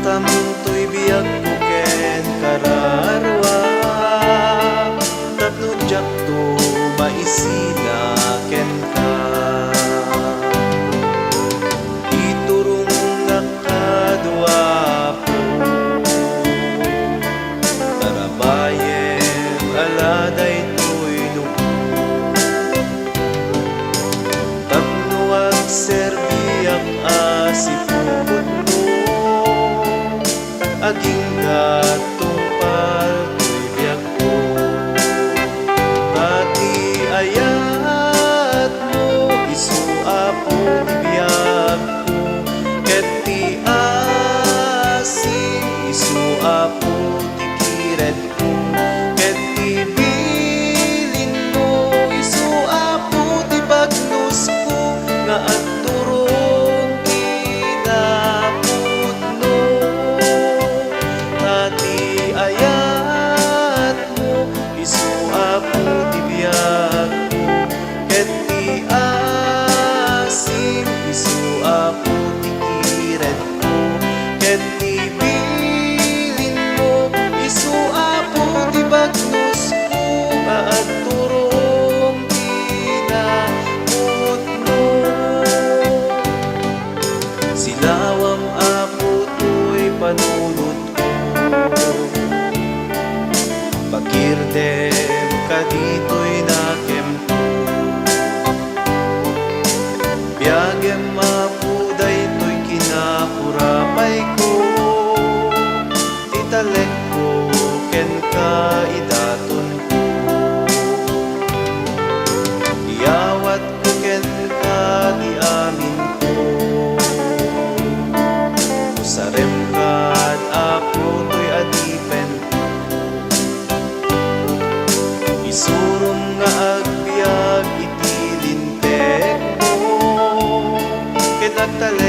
Tamto'y biyag ko ken kararwa, tapno jak to maisina ken ka. Iturong nakadwa po, tarabayem aladay to'y nuko. Tapno agserbiak asipupot aging katumpal ko'y biyak ko. Pati ayat mo isu apo ti biyak ko, ket ti asim isu apo ti kired ko, ket ti bilin mo isu apo ti bagnos ko, nga agturong kinaput no. Ti ayat mo isu apo ti biyak ko, ket ti asim isu apo ti kired ko, ket ti bilin mo isu apo ti bagnos ko, nga agturong kinaputno. Silawam apo to'y panunot ko, pakirdem ka dito'y nakem ko. Biyagem mapuday to'y kinapurapay ko, titalek ko ken ka idaton ko. Iyawat ko ken ka di amin ko, usarem kad apo to'y adipen ko. Isurum nga agbiag iti lintek mo, ket agtalek